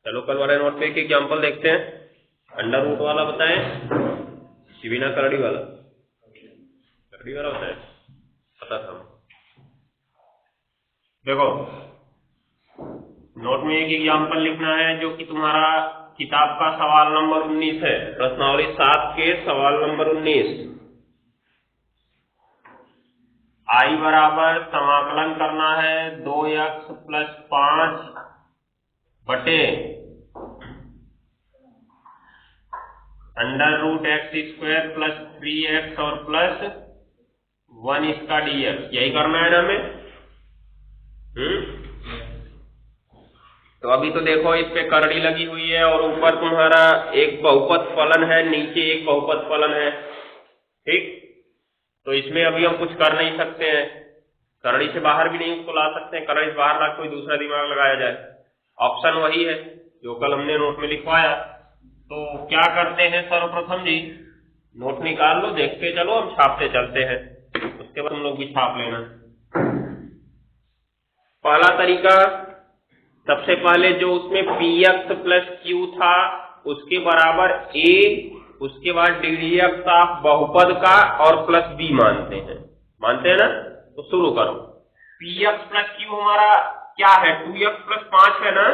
चलो कल वाले नोट पे एक एग्जाम्पल देखते हैं। अंडर रूट वाला बताएं कि बिना करड़ी वाला? करड़ी वाला बताएं, पता था। देखो नोट में एक एग्जाम्पल लिखना है जो कि तुम्हारा किताब का सवाल नंबर 19 है, प्रश्नावली 7 के सवाल नंबर 19। आई बराबर समाकलन करना है 2x + 5 बटे √x² + 3x और +1 इसका dx। यही करना है ना हमें। तो अभी तो देखो इस पे करड़ी लगी हुई है और ऊपर तुम्हारा एक बहुपद फलन है, नीचे एक बहुपद फलन है, ठीक। तो इसमें अभी हम कुछ कर नहीं सकते हैं, करड़ी से बाहर भी नहीं उसको ला सकते हैं, करड़ी से बाहर ला कोई दूसरा दिमाग लगाया जाए। ऑप्शन वही है जो कल हमने नोट में लिखवाया। तो क्या करते हैं, सर्वप्रथम जी नोट निकाल लो, देखते चलो, हम छापते चलते हैं, उसके बाद तुम लोग भी छाप लेना। पहला तरीका, सबसे पहले जो उसमें px + q था उसके बराबर a, उसके बाद ddx ऑफ बहुपद का और +b मानते हैं ना। तो शुरू करो। px + q हमारा क्या है, 2x + 5 है ना।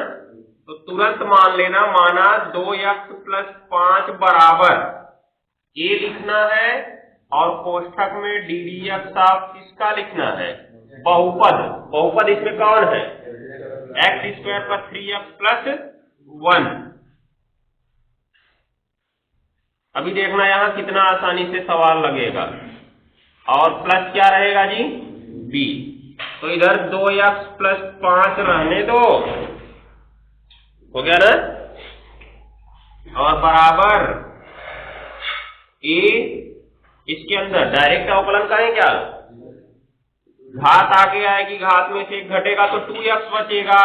तो तुरंत मान लेना, माना 2x + 5 बराबर a लिखना है और कोष्ठक में ddx ऑफ किसका लिखना है, बहुपद इसमें कौन है, x² + 3x + 1। अभी देखना यहां कितना आसानी से सवाल लगेगा। और प्लस क्या रहेगा जी, b। तो इधर 2x + 5 रहने दो, हो गया ना, और बराबर a, इसके अंदर डायरेक्ट अवकलन करें क्या, घात आगे आएगी, घात में से एक घटेगा तो 2x बचेगा,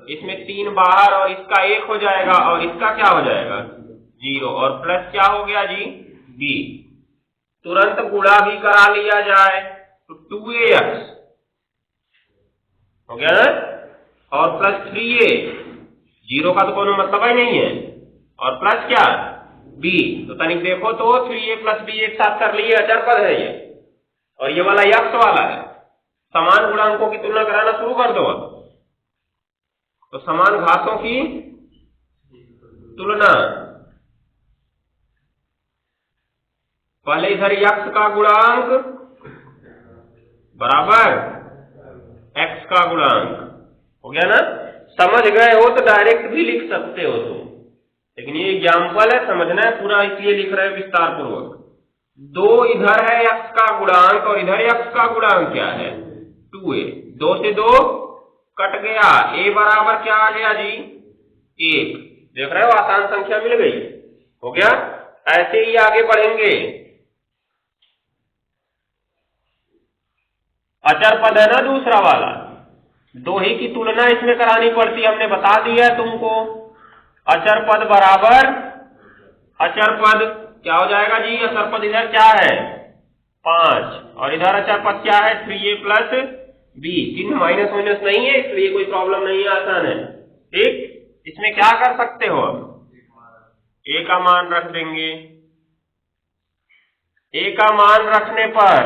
इसमें 3 बाहर और इसका 1 हो जाएगा और इसका क्या हो जाएगा 0, और प्लस क्या हो गया जी b। तुरंत गुणा भी करा लिया जाए तो 2ax हो गया ना, और +3a, 0 का तो कोई मतलब ही नहीं है, और प्लस क्या b। तो तनिक देखो तो 3a + b एक साथ कर लिए, अचर पद है ये, और ये वाला x वाला है। समान गुणांकों की तुलना कराना शुरू कर दो। तो समान घातों की तुलना, पहले इधर x का गुणांक बराबर x का गुणांक, हो गया ना। समझ गए हो तो डायरेक्ट भी लिख सकते हो तुम, लेकिन ये एग्जाम्पल है, समझना है पूरा, इसलिए लिख रहे हो विस्तार पूर्वक। 2 इधर है x का गुणांक और इधर x का गुणांक क्या है 2a, 2 से 2 कट गया, a बराबर क्या आ गया जी 1। देख रहे हो, आसान संख्या मिल गई, हो गया। ऐसे ही आगे बढ़ेंगे। अचर पद है ना दूसरा वाला, 2 ही की तुलना इसमें करानी पड़ती, हमने बता दिया है तुमको। अचर पद बराबर, अचर पद क्या हो जाएगा जी, अचर पद इधर क्या है 5 और इधर अचर पद क्या है 3a + b। चिन्ह माइनस नहीं है, इसलिए कोई प्रॉब्लम नहीं है, आसान है, ठीक। इसमें क्या कर सकते हो, a का मान रख देंगे। a का मान रखने पर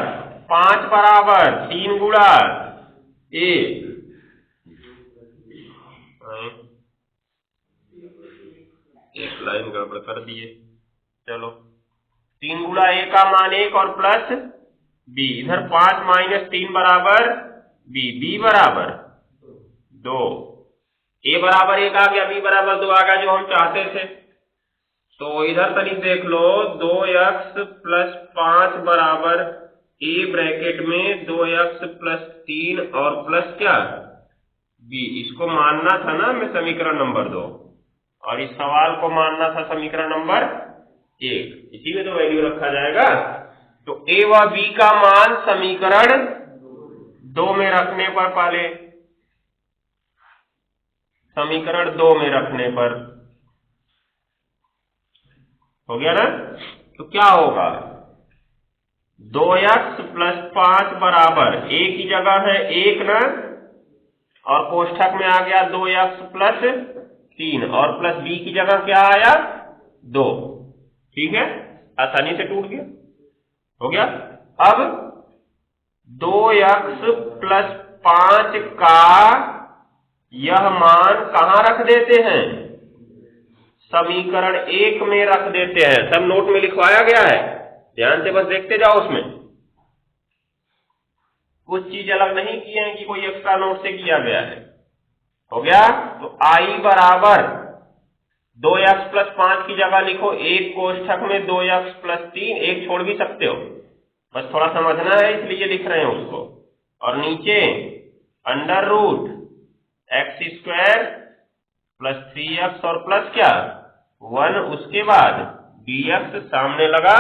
5 बराबर 3 गुणा a, एक लाइन गड़बड़ कर दिए, चलो 3 गुणा a का मान 1 और प्लस b, इधर 5 - 3 बराबर b बराबर 2, a बराबर 1 आ गया, b बराबर 2 आ गया, जो हम चाहते थे। तो इधर तनिक देख लो, 2x + 5 बराबर a ब्रैकेट में 2x + 3 और प्लस क्या b। इसको मानना था ना हमें समीकरण नंबर 2, और इस सवाल को मानना था समीकरण नंबर 1, इसी में तो वैल्यू रखा जाएगा। तो a व b का मान समीकरण 2 में रखने पर, पहले समीकरण 2 में रखने पर हो गया ना। तो क्या होगा, 2x + 5 बराबर a की जगह है 1 ना, और कोष्ठक में आ गया 2x + 3 और प्लस b की जगह क्या आया 2। ठीक है, आसानी से टूट गया, हो गया। अब 2x प्लस 5 का यह मान कहां रख देते हैं, समीकरण 1 में रख देते हैं। सब नोट में लिखवाया गया है, ध्यान से बस देखते जाओ। उसमें कुछ चीज अलग नहीं किए हैं कि कोई एक्स्ट्रा नोट से किया गया है। हो गया, तो I बराबर 2x प्लस 5 की जगह लिखो एक कोष्ठक में 2x प्लस 3, एक छोड़ भी सकते हो, बस थोड़ा समझना है इसलिए लिख रहे हैं उसको। और नीचे under root x square plus 3x और प्लस क्या 1, उसके बाद dx, सामने लगा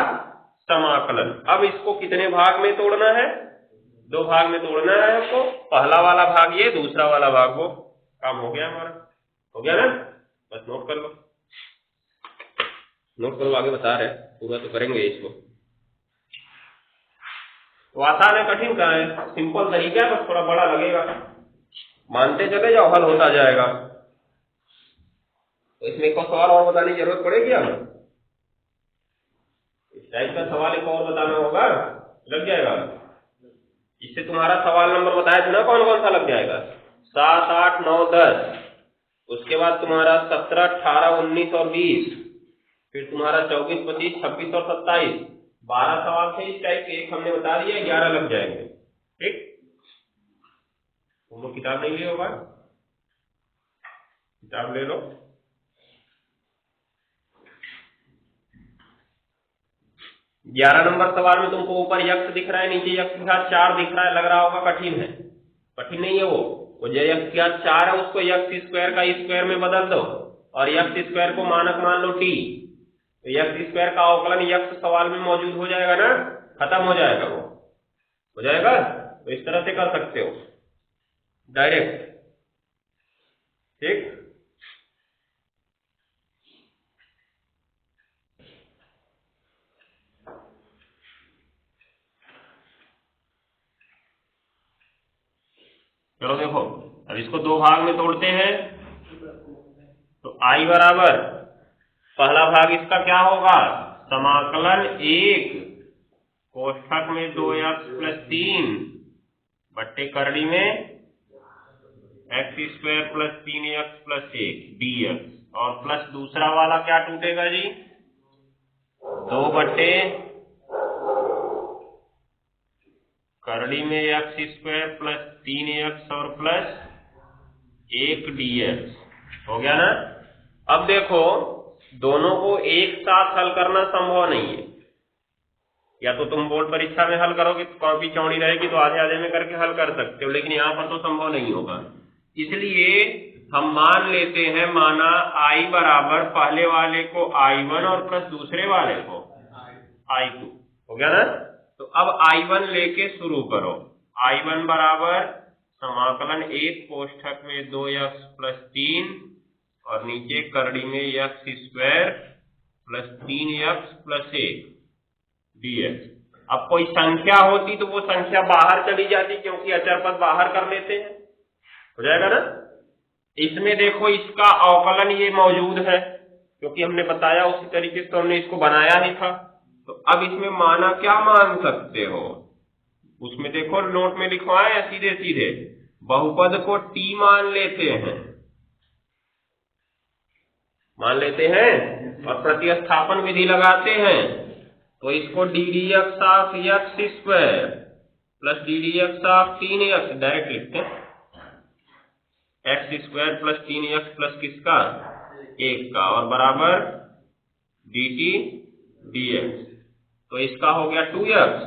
समाकलन। अब इसको कितने भाग में तोड़ना है, 2 भाग में तोड़ना है आपको। पहला वाला भाग ये, दूसरा वाला भाग वो। काम हो गया हमारा, हो गया ना, बस नोट कर लो। नोट करो, आगे बता रहे, पूरा तो करेंगे इसको। तो आसान है कठिन का है, सिंपल तरीका है, बस थोड़ा बड़ा लगेगा, मानते चले जाओ, हल होता जाएगा। तो इसमें एक सवाल और बताने की जरूरत पड़ेगी, अब इस टाइप का सवाल एक और बताना होगा, लग जाएगा। इससे तुम्हारा सवाल नंबर बताया था ना कौन कौन सा लग जाएगा, 7, 8, 9, 10, उसके बाद तुम्हारा 17, 18, 19 और 20, फिर तुम्हारा 24, 25, 26 और 27, 12 सवाल थे इस टाइप के। एक हमने बता दिया, 11 लग जाएंगे। ठीक, तुम लोग किताब नहीं लिए होगा, किताब ले लो। ग्यारह नंबर सवाल में तुमको ऊपर यक्ष दिख रहा है, नीचे यक्ष के साथ 4 दिख रहा है, लग रहा होगा कठिन है। कठिन नहीं है वो जो यक्ष के साथ 4 है उसको यक्ष स्क्वायर का स्क्वायर में बदल दो और यक्ष स्क्वायर को मानक मान लो t। तो यक्ष स्क्वायर का अवकलन यक्ष सवाल में मौजूद हो जाएगा ना, खत्म हो जाएगा, वो हो जाएगा। तो इस तरह से कर सकते हो डायरेक्ट। ठीक, चलो देखो, अब इसको 2 भाग में तोड़ते हैं। तो I बराबर, पहला भाग इसका क्या होगा, समाकलन 1 कोष्ठक में 2x प्लस 3 बट्टे करड़ी में x square plus 3x plus 1 dx, और प्लस दूसरा वाला क्या टूटेगा जी, 2 बट्टे करड़ी में एक्स स्क्वायर प्लस 3x और प्लस 1 dx। हो गया ना। अब देखो, दोनों को एक साथ हल करना संभव नहीं है। या तो तुम बोर्ड परीक्षा में हल करोगे तो कॉपी चौड़ी रहेगी तो आधे आधे में करके हल कर सकते हो, लेकिन यहाँ पर तो संभव नहीं होगा। इसलिए हम मान लेते हैं, माना I बराबर पहले वाले को I1 और प्लस दूसरे वाले को I2। हो गया ना। तो अब I1 लेके शुरू करो। I1 बराबर समाकलन 1 कोष्ठक में 2x प्लस 3 और नीचे करड़ी में x square plus 3x plus 1 dx। अब कोई संख्या होती तो वो संख्या बाहर चली जाती, क्योंकि अचर पद बाहर कर लेते हैं। हो जाएगा ना। इसमें देखो, इसका अवकलन ये मौजूद है, क्योंकि हमने बताया उसी तरीके से तो हमने इसको बनाया ही था। तो अब इसमें माना क्या मान सकते हो, उसमें देखो नोट में लिखवाए या सीधे सीधे बहुपद को t मान लेते हैं, मान लेते हैं और प्रतिस्थापन विधि लगाते हैं। तो इसको ddx of x square plus ddx of 3x direct लिखते हैं, x square plus 3x plus किसका 1 का, और बराबर dt dx। तो इसका हो गया 2x,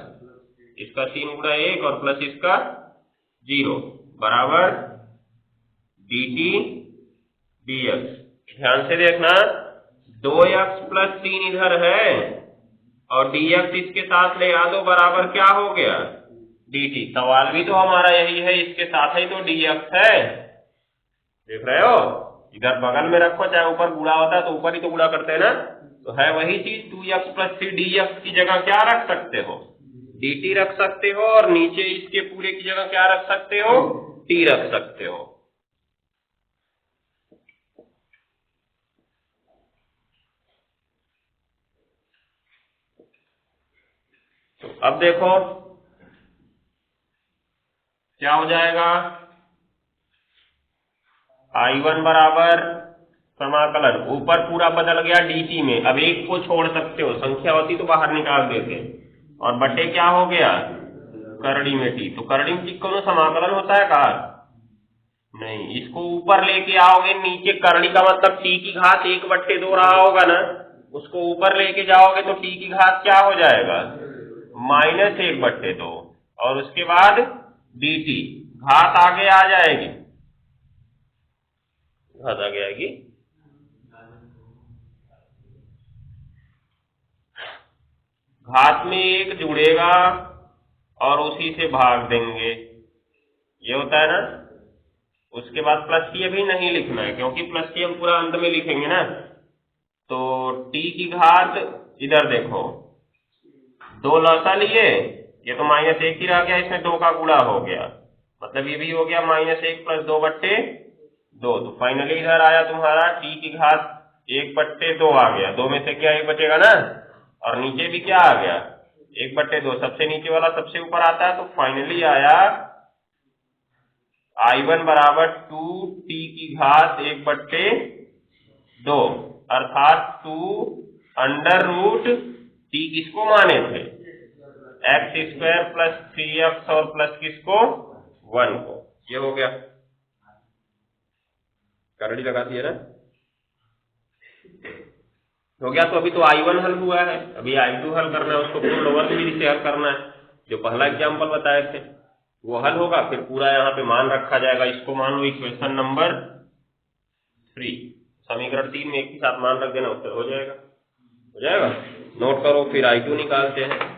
इसका 3 गुणा 1 और प्लस इसका 0 बराबर dt dx। ध्यान से देखना, 2x प्लस 3 इधर है और dx इसके साथ ले आ दो, बराबर क्या हो गया dt। सवाल भी तो हमारा यही है, इसके साथ ही तो dx है, देख रहे हो। इधर बगल में रखो, चाहे ऊपर गुणा होता है तो ऊपर ही तो गुणा करते हैं ना। तो है वही चीज, 2x प्लस 3 dx की जगह क्या रख सकते हो, dt रख सकते हो, और नीचे इसके पूरे की जगह क्या रख सकते हो, t रख सकते हो। अब देखो क्या हो जाएगा, I1 बराबर समाकलन ऊपर पूरा बदल गया dt में, अब एक को छोड़ सकते हो, संख्या होती तो बाहर निकाल देते, और बटे क्या हो गया करड़ी में t, तो करड़ी में t कौन समाकलन होता है का नहीं, इसको ऊपर लेके आओगे, नीचे करड़ी का मतलब t की घात 1/2 रहा होगा ना, उसको ऊपर लेके जाओगे तो t की घात क्या हो जाएगा -1/2, और उसके बाद dt घात आगे आ जाएगी, घात आगे आएगी, घात में 1 जुड़ेगा और उसी से भाग देंगे, ये होता है ना। उसके बाद प्लस टी अभी नहीं लिखना है, क्योंकि प्लस टी हम पूरा अंत में लिखेंगे ना। तो t की घात इधर देखो, 2 लौसा लिए, ये तो -1 ही रह गया, इसमें 2 का गुणा हो गया, मतलब ये भी हो गया -1 + 2/2, तो फाइनली इधर आया तुम्हारा t की घात 1/2 आ गया, 2 में से क्या 1 बचेगा ना, और नीचे भी क्या आ गया 1/2, सबसे नीचे वाला सबसे ऊपर आता है, तो फाइनली आया I1 बराबर 2t की घात 1/2, अर्थात 2√t किसको माने थे x² + 3x और प्लस किसको 1 को, ये हो गया, करड़ी लगा दिया ना, हो गया। तो अभी तो I1 हल हुआ है, अभी I2 हल करना है, उसको पूर्ण वर्ग विधि से हल करना है, जो पहला एग्जाम्पल बताए थे वो हल होगा, फिर पूरा यहाँ पे मान रखा जाएगा, इसको मान लो इक्वेशन नंबर 3, समीकरण 3 में एक ही साथ मान रख देना, उत्तर हो जाएगा, हो जाएगा। नोट करो, फिर I2 निकालते हैं।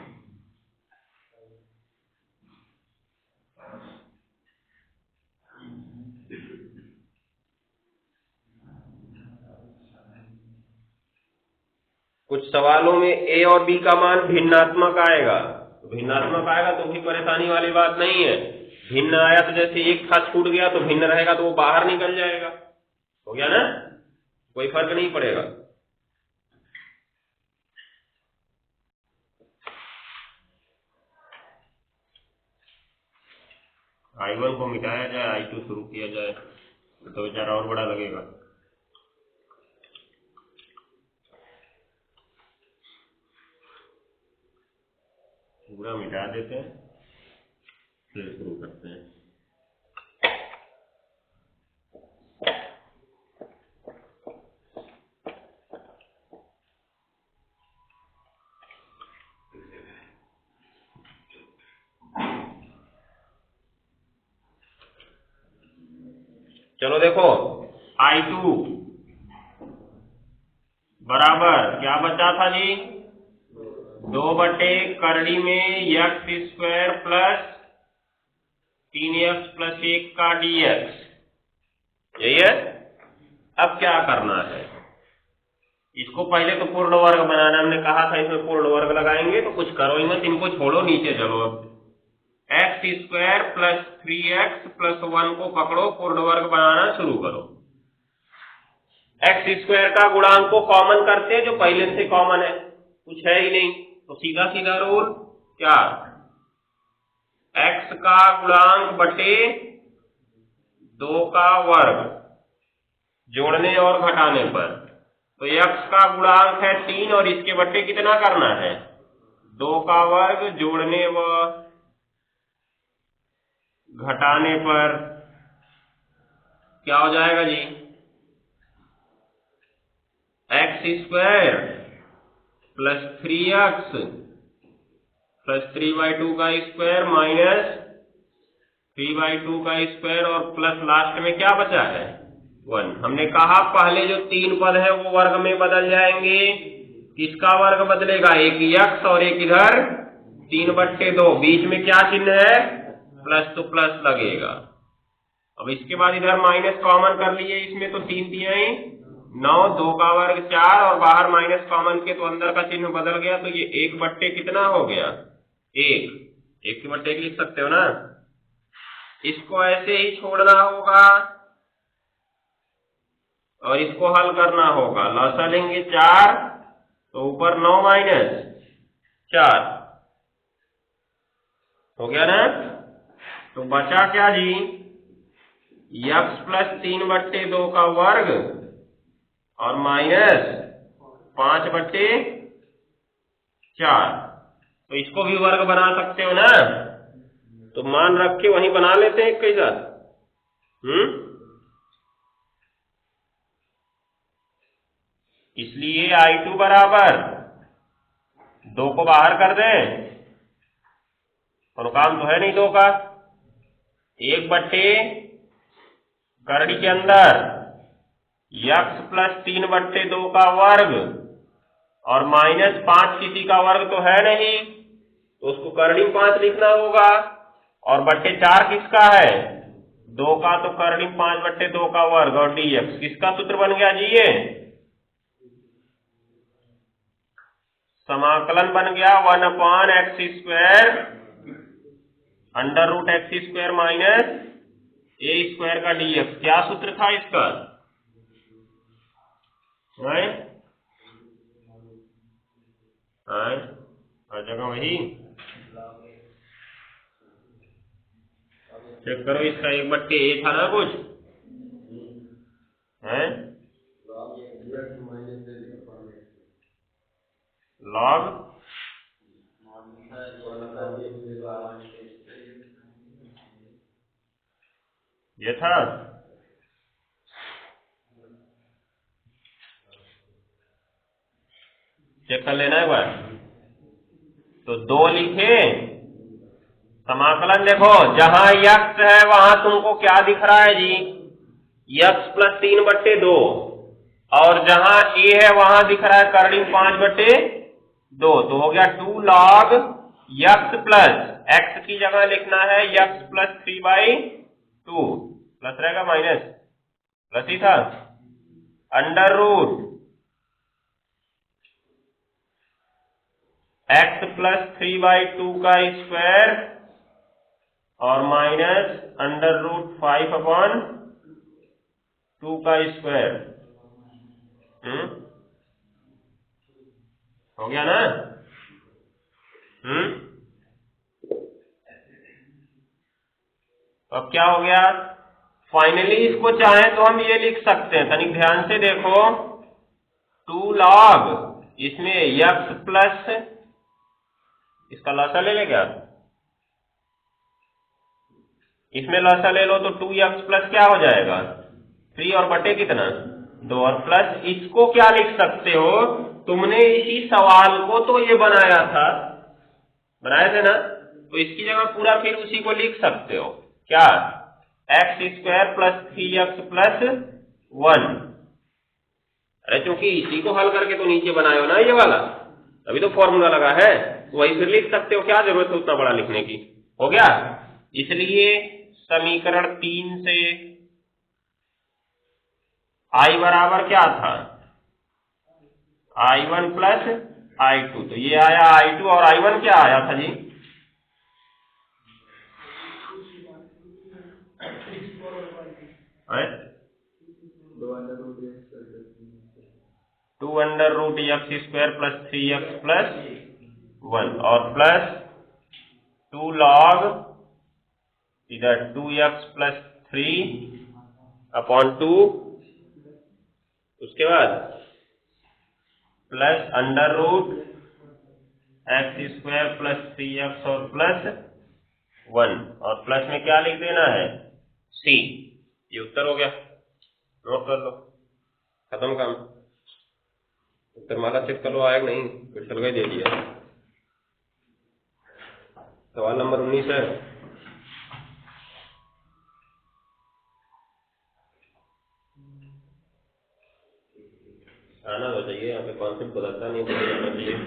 कुछ सवालों में a और b का मान भिन्नात्मक आएगा, तो भिन्नात्मक आएगा तो भी परेशानी वाली बात नहीं है, भिन्न आया तो जैसे एक था छूट गया तो भिन्न रहेगा तो वो बाहर निकल जाएगा, हो गया ना, कोई फर्क नहीं पड़ेगा। I1 को मिटाया जाए, I2 शुरू किया जाए, तो बेचारा और बड़ा लगेगा। पूरा मिटा देते हैं, फिर शुरू करते हैं। चलो देखो, I2 बराबर क्या बचा था जी, 2/करड़ी में x² + 3x + 1 का dx, यही है। अब क्या करना है, इसको पहले तो पूर्ण वर्ग बनाना, हमने कहा था इसमें पूर्ण वर्ग लगाएंगे, तो कुछ करो ही मत, इनको छोड़ो, नीचे चलो, अब x² + 3x + 1 को पकड़ो, पूर्ण वर्ग बनाना शुरू करो। x² का गुणांक को कॉमन करते हैं, जो पहले से कॉमन है, कुछ है ही नहीं, तो सीधा सीधा रूल क्या, x का गुणांक बटे 2 का वर्ग जोड़ने और घटाने पर, तो x का गुणांक है 3 और इसके बटे कितना करना है 2 का वर्ग जोड़ने व घटाने पर क्या हो जाएगा जी, x² + 3x + 3/2 का स्क्वायर माइनस 3/2 का स्क्वायर, और प्लस लास्ट में क्या बचा है 1। हमने कहा पहले जो 3 पद है वो वर्ग में बदल जाएंगे, किसका वर्ग बदलेगा, एक x और एक इधर 3/2, बीच में क्या चिन्ह है प्लस, तो प्लस लगेगा। अब इसके बाद इधर माइनस कॉमन कर लिए, इसमें तो 3 तिहाई 9, 2 का वर्ग 4, और बाहर माइनस कॉमन के तो अंदर का चिन्ह बदल गया, तो ये 1/, कितना हो गया 1, 1/1 लिख सकते हो ना। इसको ऐसे ही छोड़ना होगा और इसको हल करना होगा, लसा लेंगे 4, तो ऊपर 9 - 4, हो गया ना। तो बचा क्या जी, x प्लस 3/2 का वर्ग और माइनस 5/4। तो इसको भी वर्ग बना सकते हो ना, तो मान रख के वहीं बना लेते हैं एक के साथ। इसलिए I2 बराबर 2 को बाहर कर दें, और काम तो है नहीं 2 का। 1/करड़ी के अंदर x प्लस 3/2 का वर्ग और माइनस 5 किसी का वर्ग तो है नहीं, तो उसको करड़ी 5 लिखना होगा। और बट्टे 4 किसका है, 2 का, तो करड़ी 5/2 का वर्ग और dx किसका सूत्र बन गया जी, ये समाकलन बन गया 1/x² √x² माइनस a² का dx। क्या सूत्र था इसका, हर जगह वही। चेक करो इसका 1/a था ना कुछ है, लॉग ये था। चेक कर लेना एक बार। तो 2 लिखे, समाकलन देखो, जहां x है वहां तुमको क्या दिख रहा है जी, x प्लस 3/2, और जहां a है वहां दिख रहा है करड़ी 5/2। तो हो गया 2 log x प्लस, x की जगह लिखना है x प्लस 3/2, प्लस रहेगा माइनस, प्लस ही था, अंडर रूट x प्लस 3/2 का स्क्वायर और माइनस अंडर रूट 5/2 का स्क्वायर। हो गया ना। अब क्या हो गया, फाइनली इसको चाहें तो हम ये लिख सकते हैं, तनिक ध्यान से देखो, 2 log इसमें x प्लस, इसका लसा ले ले क्या, इसमें लसा ले लो तो 2x प्लस क्या हो जाएगा 3 और बटे कितना 2, और प्लस इसको क्या लिख सकते हो, तुमने इसी सवाल को तो ये बनाया था, बनाए थे ना, तो इसकी जगह पूरा फिर उसी को लिख सकते हो, क्या, x² प्लस 3x प्लस 1। अरे चूंकि इसी को हल करके तो नीचे बनाए हो ना ये वाला, अभी तो फॉर्मूला लगा है, तो वही फिर लिख सकते हो, क्या जरूरत है उतना बड़ा लिखने की। हो गया। इसलिए समीकरण 3 से I बराबर क्या था, I1 प्लस I2, तो ये आया I2 और I1 क्या आया था जी, 2√x² प्लस 3x प्लस 1 और प्लस 2 log इधर 2x प्लस 3/2, उसके बाद plus under root x² plus 3x और प्लस 1, और प्लस में क्या लिख देना है c। ये उत्तर हो गया, नोट कर लो, खत्म काम। उत्तरमाला चेक कर लो आया नहीं, क्वेश्चन का ही दे दिया। सवाल नंबर 19 है। आना तो चाहिए, यहाँ पे कॉन्सेप्ट बदलता नहीं, बदलना चाहिए।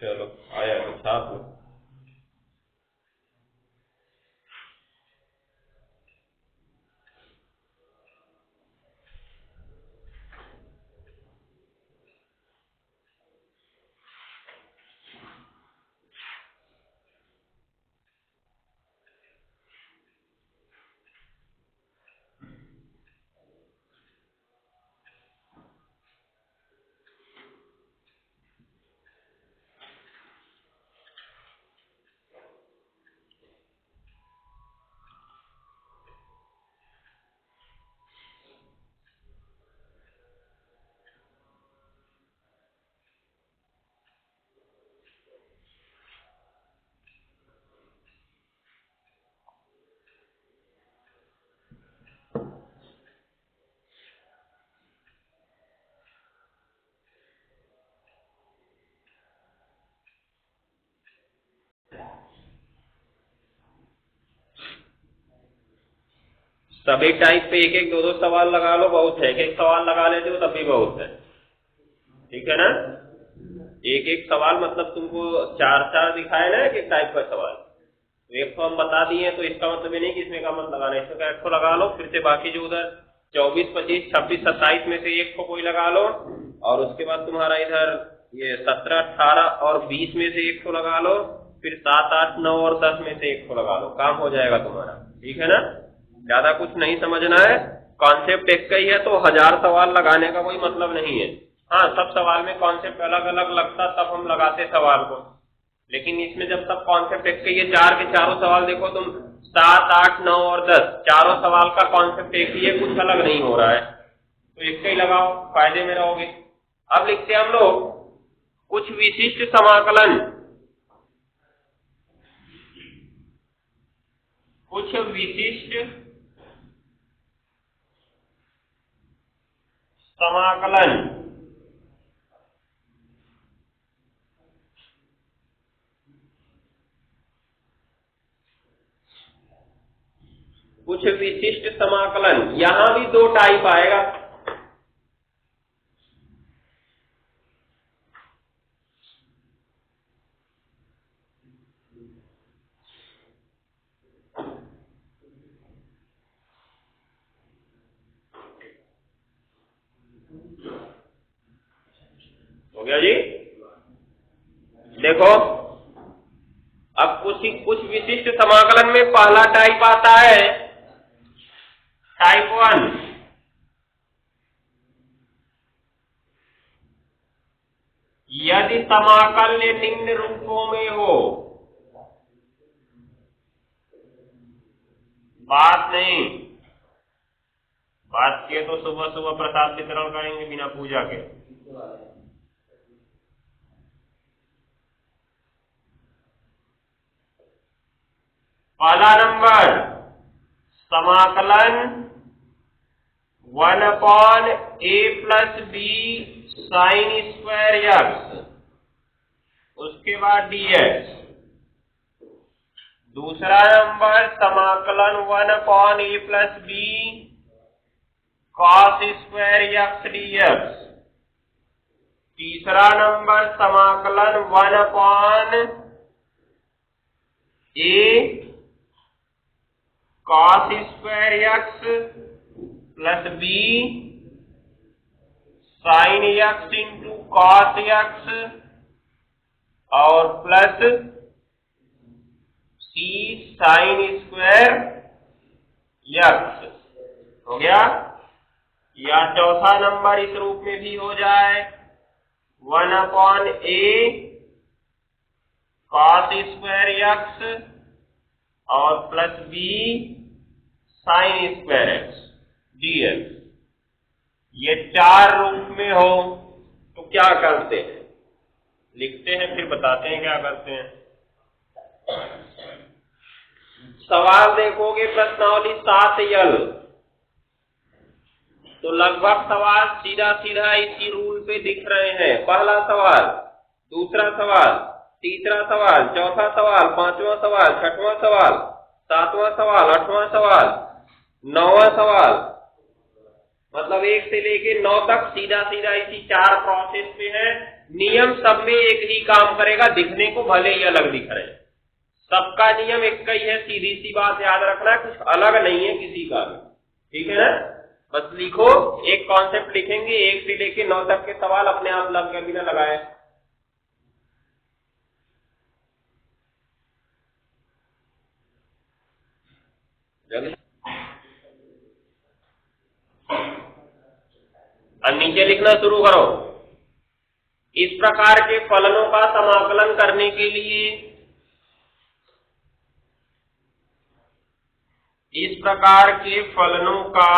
चलो आया तो छाप लो। सभी टाइप पे एक एक दो दो सवाल लगा लो, बहुत है। एक एक सवाल लगा लेते हो तब भी बहुत है, ठीक है ना। एक एक सवाल मतलब तुमको चार चार दिखाए ना एक टाइप का सवाल, तो एक तो हम बता दिए, तो इसका मतलब ये नहीं कि इसमें का मत लगाना, इसमें का एक तो लगा लो, फिर से बाकी जो उधर 24, 25, 26, 27 में से एक को कोई लगा लो, और उसके बाद तुम्हारा इधर ये 17, 18 और 20 में से एक को लगा लो, फिर 7, 8, 9 और 10 में से एक को लगा लो, काम हो जाएगा तुम्हारा, ठीक है ना। ज्यादा कुछ नहीं समझना है, कॉन्सेप्ट एक का ही है, तो 1000 सवाल लगाने का कोई मतलब नहीं है। हाँ, सब सवाल में कॉन्सेप्ट अलग अलग लगता तब हम लगाते सवाल को, लेकिन इसमें जब सब कॉन्सेप्ट एक ही है, चार के चारों सवाल देखो तुम, 7, 8, 9 और 10 चारों सवाल का कॉन्सेप्ट एक ही है, कुछ अलग नहीं हो रहा है, तो एक का ही लगाओ, फायदे में रहोगे। अब लिखते हैं हम लोग कुछ विशिष्ट समाकलन, कुछ विशिष्ट समाकलन। कुछ विशिष्ट समाकलन, यहां भी दो टाइप आएगा। हो गया जी, देखो अब कुछ विशिष्ट समाकलन में पहला टाइप आता है टाइप 1। यदि समाकल्य निम्न रूपों में हो, बात नहीं, बात किए तो सुबह सुबह प्रसाद वितरण करेंगे बिना पूजा के। पहला नंबर समाकलन 1/a+b sin स्क्वायर x, उसके बाद dx। दूसरा नंबर समाकलन 1/a+b cos square x dx। तीसरा नंबर समाकलन 1/a cos square x plus b sin x into cos x और plus c sin square x। हो गया। या चौथा नंबर इस रूप में भी हो जाए 1/a cos स्क्वायर x और plus b sin square x dx। ये चार रूप में हो तो क्या करते हैं, लिखते हैं फिर बताते हैं क्या करते हैं। सवाल देखोगे प्रश्नावली 7L, तो लगभग सवाल सीधा सीधा इसी रूल पे दिख रहे हैं। पहला सवाल, दूसरा सवाल, तीसरा सवाल, चौथा सवाल, पांचवा सवाल, छठवां सवाल, सातवां सवाल, आठवां सवाल, नौवां सवाल, मतलब 1 से लेके 9 तक सीधा सीधा इसी चार प्रोसेस पे है। नियम सब में एक ही काम करेगा, दिखने को भले ही अलग दिख रहे हैं, सबका नियम एक ही है। सीधी सी बात याद रखना है, कुछ अलग नहीं है किसी का भी, ठीक है ना। बस लिखो, एक कॉन्सेप्ट लिखेंगे, 1 से लेके 9 तक के सवाल अपने आप लग गए बिना लगाए। अब नीचे लिखना शुरू करो। इस प्रकार के फलनों का समाकलन करने के लिए, इस प्रकार के फलनों का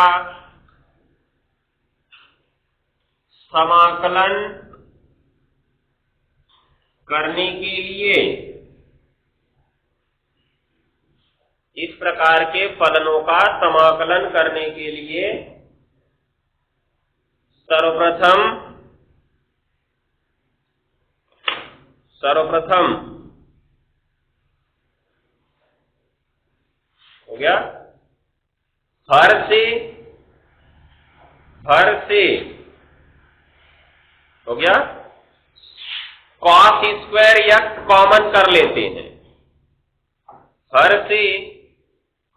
समाकलन करने के लिए, इस प्रकार के फलनों का समाकलन करने के लिए सर्वप्रथम हो गया, हर से हो गया cos स्क्वायर x कॉमन कर लेते हैं, हर से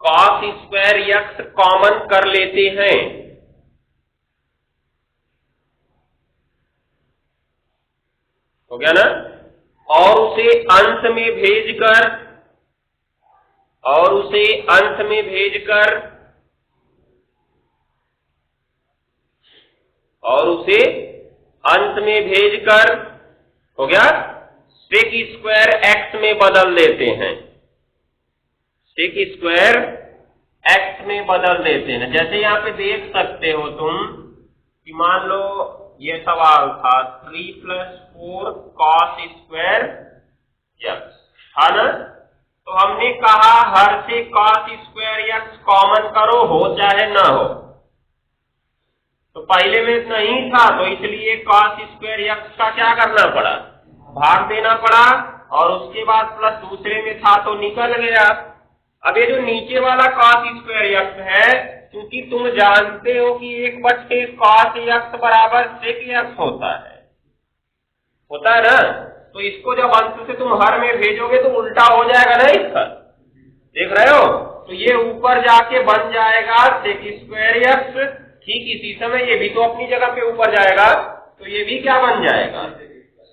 cos स्क्वायर x कॉमन कर लेते हैं, हो गया ना, और उसे अंश में भेजकर हो गया sec स्क्वायर x में बदल देते हैं, sec स्क्वायर x में बदल देते हैं। जैसे यहाँ पे देख सकते हो तुम कि मान लो ये सवाल था 3 + 4 cos स्क्वायर x था ना, तो हमने कहा हर से cos स्क्वायर x कॉमन करो, हो चाहे ना हो। तो पहले में नहीं था तो इसलिए cos स्क्वायर x का क्या करना पड़ा, भाग देना पड़ा, और उसके बाद प्लस दूसरे में था तो निकल गया। अब ये जो नीचे वाला cos स्क्वायर x है, क्योंकि तुम जानते हो कि 1/cos x बराबर sec x होता है ना, तो इसको जब अंश से तुम हर में भेजोगे तो उल्टा हो जाएगा ना इसका, देख रहे हो, तो ये ऊपर जाके बन जाएगा sec स्क्वायर x। ठीक इसी समय ये भी तो अपनी जगह पे ऊपर जाएगा, तो ये भी क्या बन जाएगा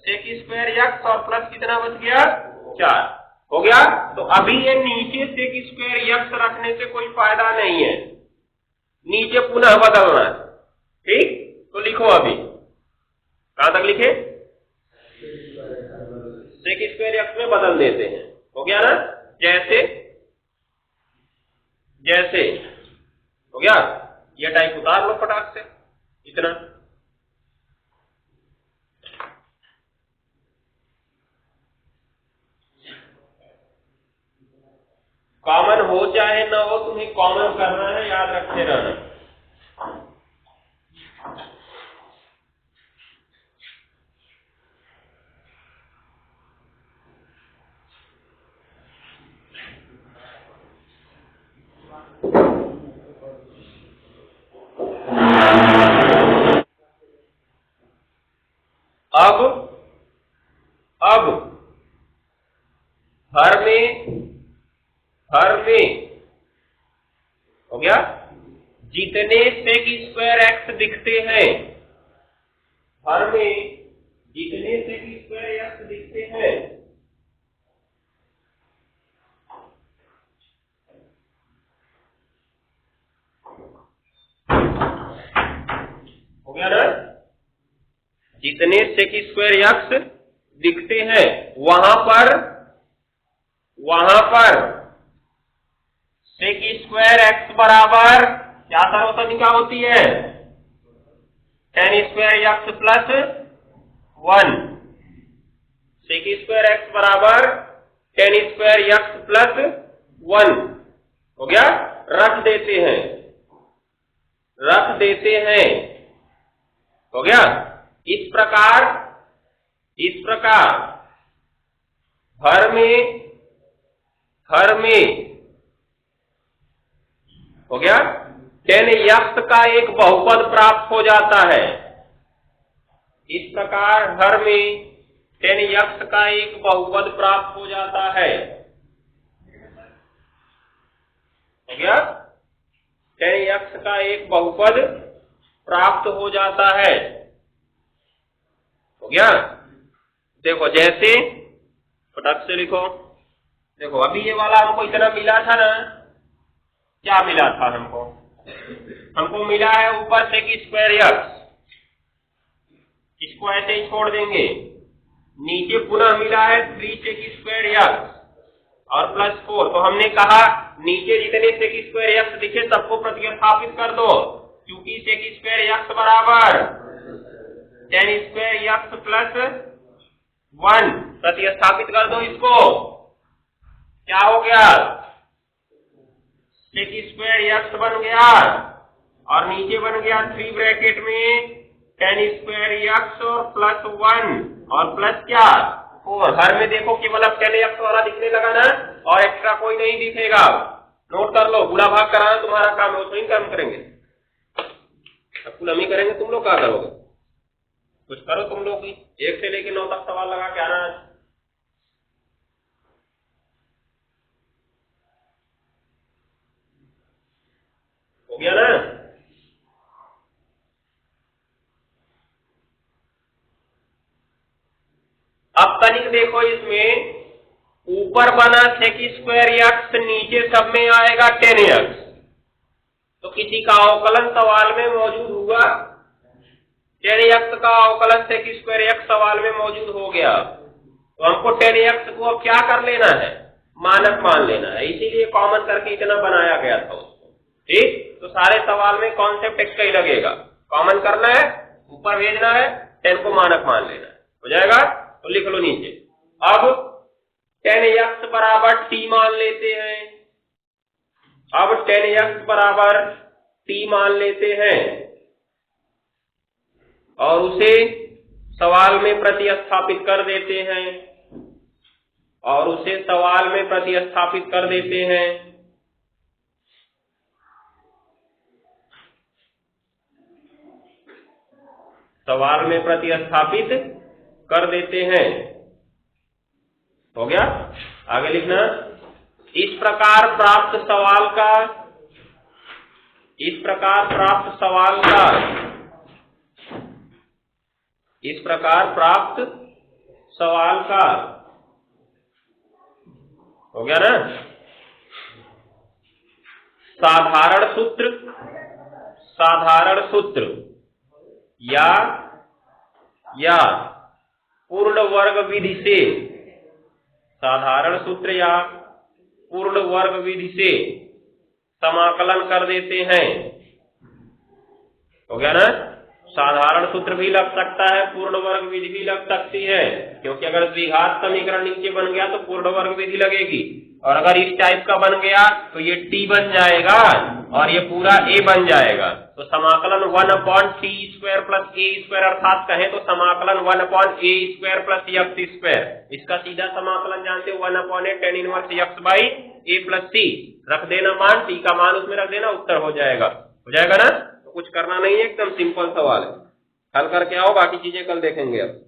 sec स्क्वायर x, और प्लस कितना बच गया 4, हो गया। तो अभी ये नीचे sec स्क्वायर x रखने से कोई फायदा नहीं है, नीचे पुनः बदलना है। ठीक, तो लिखो अभी कहां तक लिखे, sec स्क्वायर x में बदल देते हैं, हो गया ना, जैसे हो गया। ये टाइप उतार लो फटाक से, इतना कॉमन हो चाहे ना हो, तुम्हें कॉमन करना है, याद रखते रहना। अब हर में हो गया जितने sec स्क्वायर x दिखते हैं, हर में जितने sec स्क्वायर x दिखते हैं, हो गया ना, जितने sec स्क्वायर x दिखते हैं वहां पर sec स्क्वायर x बराबर क्या सर्वसंख्या होती है, tan square x plus 1, sec square x बराबर tan स्क्वायर x प्लस 1, हो गया। रख देते हैं, हो गया। इस प्रकार हर में हो गया tan x का एक बहुपद प्राप्त हो जाता है। इस प्रकार हर में tan x का एक बहुपद प्राप्त हो जाता है, हो गया, tan x का एक बहुपद प्राप्त हो जाता है, हो गया। देखो जैसे फटाक से लिखो, देखो अभी ये वाला हमको इतना मिला था ना, क्या मिला था हमको मिला है ऊपर sec स्क्वायर x, इसको ऐसे ही छोड़ देंगे, नीचे पुनः मिला है 3 sec स्क्वायर x और प्लस 4। तो हमने कहा नीचे जितने sec स्क्वायर x दिखे सबको प्रतिस्थापित कर दो, क्योंकि sec स्क्वायर x बराबर tan स्क्वायर x प्लस 1, प्रतिस्थापित कर दो इसको, क्या हो गया sec स्क्वायर x बन गया, और नीचे बन गया 3 ब्रैकेट में tan स्क्वायर x और प्लस 1 और प्लस क्या 4। हर में देखो केवल अब tan x वाला दिखने लगा ना, और एक्स्ट्रा कोई नहीं दिखेगा, नोट कर लो, गुणा भाग कराना तुम्हारा काम है, उसमें काम करेंगे, अब कुल हम ही करेंगे, तुम लोग क्या करोगे, कुछ करो तुम लोग भी। 1 से लेके 9 तक सवाल लगा के आना। हो गया ना? अब तनिक देखो, इसमें ऊपर बना sec²x, नीचे सब में आएगा 10x, तो किसी का अवकलन सवाल में मौजूद हुआ, 10x का अवकलन sec² सवाल में मौजूद हो गया, तो हमको 10x को अब क्या कर लेना है, मानक मान लेना है, इसीलिए कॉमन करके इतना बनाया गया था उसको। ठीक, तो सारे सवाल में कॉन्सेप्ट एक ही लगेगा, कॉमन करना है, ऊपर भेजना है, 10 को मानक मान लेना है, हो जाएगा। तो लिख लो नीचे। अब 10x बराबर t मान लेते हैं, अब 10x बराबर t मान लेते हैं और उसे सवाल में प्रतिस्थापित कर देते हैं, और उसे सवाल में प्रतिस्थापित कर देते हैं। सवाल में प्रतिस्थापित कर देते हैं, हो गया। आगे लिखना, इस प्रकार प्राप्त सवाल का, इस प्रकार प्राप्त सवाल का, इस प्रकार प्राप्त सवाल का, हो गया ना। साधारण सूत्र, साधारण सूत्र या पूर्ण वर्ग विधि से, साधारण सूत्र या पूर्ण वर्ग विधि से समाकलन कर देते हैं, हो गया ना। साधारण सूत्र भी लग सकता है, पूर्ण वर्ग विधि भी लग सकती है, क्योंकि अगर द्विघात समीकरण नीचे बन गया तो पूर्ण वर्ग विधि लगेगी, और अगर इस टाइप का बन गया तो ये t बन जाएगा और ये पूरा a बन जाएगा। तो समाकलन 1/t² प्लस a², अर्थात कहें तो समाकलन 1/a² प्लस x², इसका सीधा समाकलन जानते हो 1/a tan inverse x by a plus c, रख देना मान, t का मान उसमें रख देना, उत्तर हो जाएगा, हो जाएगा ना। तो कुछ करना नहीं है, एकदम सिंपल सवाल है, हल करके आओ, बाकी चीजें कल देखेंगे अब।